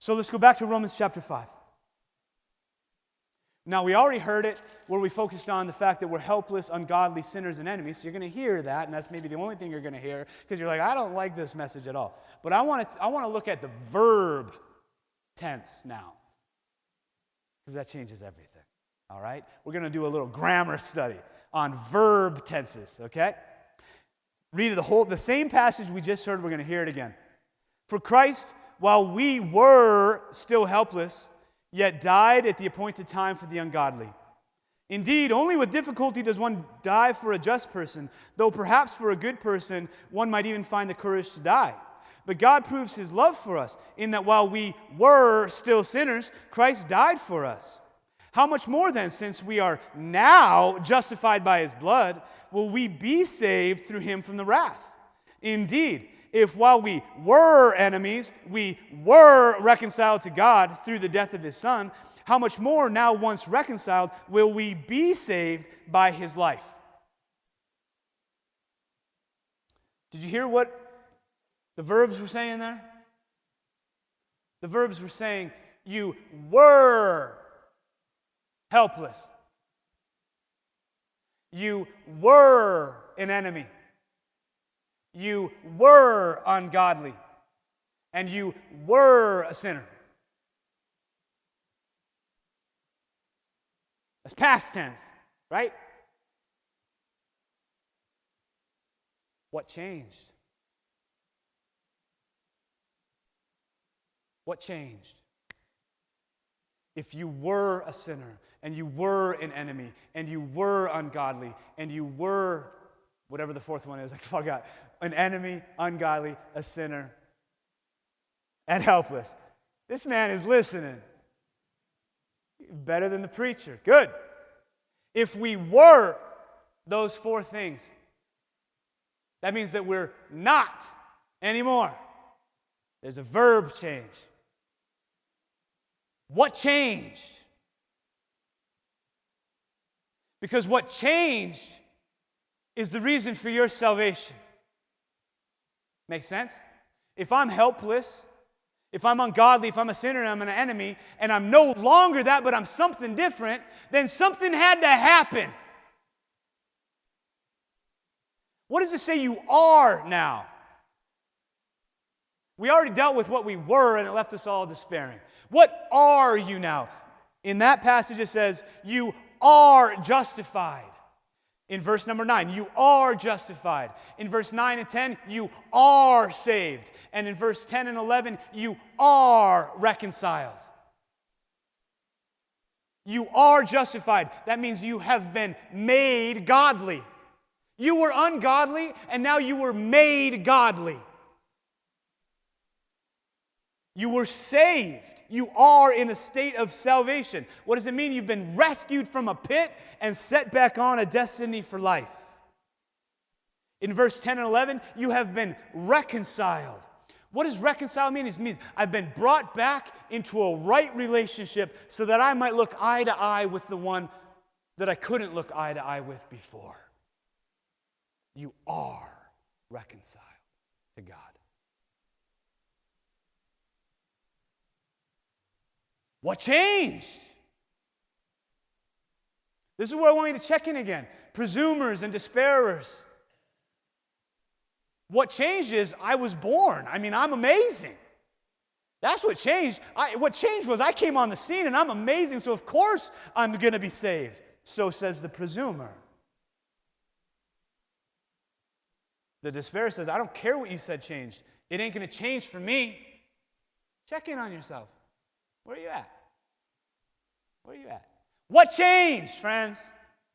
So let's go back to Romans chapter 5. Now, we already heard it where we focused on the fact that we're helpless, ungodly, sinners, and enemies. So you're going to hear that, and that's maybe the only thing you're going to hear because you're like, I don't like this message at all. But I want to look at the verb tense now because that changes everything, all right? We're going to do a little grammar study on verb tenses, okay? Read the same passage we just heard, we're going to hear it again. For Christ, while we were still helpless, yet died at the appointed time for the ungodly. Indeed, only with difficulty does one die for a just person, though perhaps for a good person one might even find the courage to die. But God proves his love for us, in that while we were still sinners, Christ died for us. How much more then, since we are now justified by his blood, will we be saved through him from the wrath? Indeed, if while we were enemies, we were reconciled to God through the death of his Son, how much more now once reconciled will we be saved by his life? Did you hear what the verbs were saying there? The verbs were saying, you were helpless. You were an enemy. You were ungodly, and you were a sinner. That's past tense, right? What changed? What changed? If you were a sinner, and you were an enemy, and you were ungodly, and you were, whatever the fourth one is, I forgot, an enemy, ungodly, a sinner, and helpless. This man is listening. Better than the preacher. Good. If we were those four things, that means that we're not anymore. There's a verb change. What changed? Because what changed is the reason for your salvation. Make sense? If I'm helpless, if I'm ungodly, if I'm a sinner and I'm an enemy, and I'm no longer that, but I'm something different, then something had to happen. What does it say you are now? We already dealt with what we were, and it left us all despairing. What are you now? In that passage it says, you are justified. In verse number 9, you are justified. In verse 9 and 10, you are saved. And in verse 10 and 11, you are reconciled. You are justified. That means you have been made godly. You were ungodly, and now you were made godly. You were saved. You are in a state of salvation. What does it mean? You've been rescued from a pit and set back on a destiny for life. In verse 10 and 11, you have been reconciled. What does reconcile mean? It means I've been brought back into a right relationship so that I might look eye to eye with the one that I couldn't look eye to eye with before. You are reconciled to God. What changed? This is where I want you to check in again. Presumers and despairers. What changed is I was born. I mean, I'm amazing. That's what changed. What changed was I came on the scene and I'm amazing, so of course I'm going to be saved. So says the presumer. The despairer says, I don't care what you said changed. It ain't going to change for me. Check in on yourself. Where are you at? Where are you at? What changed, friends?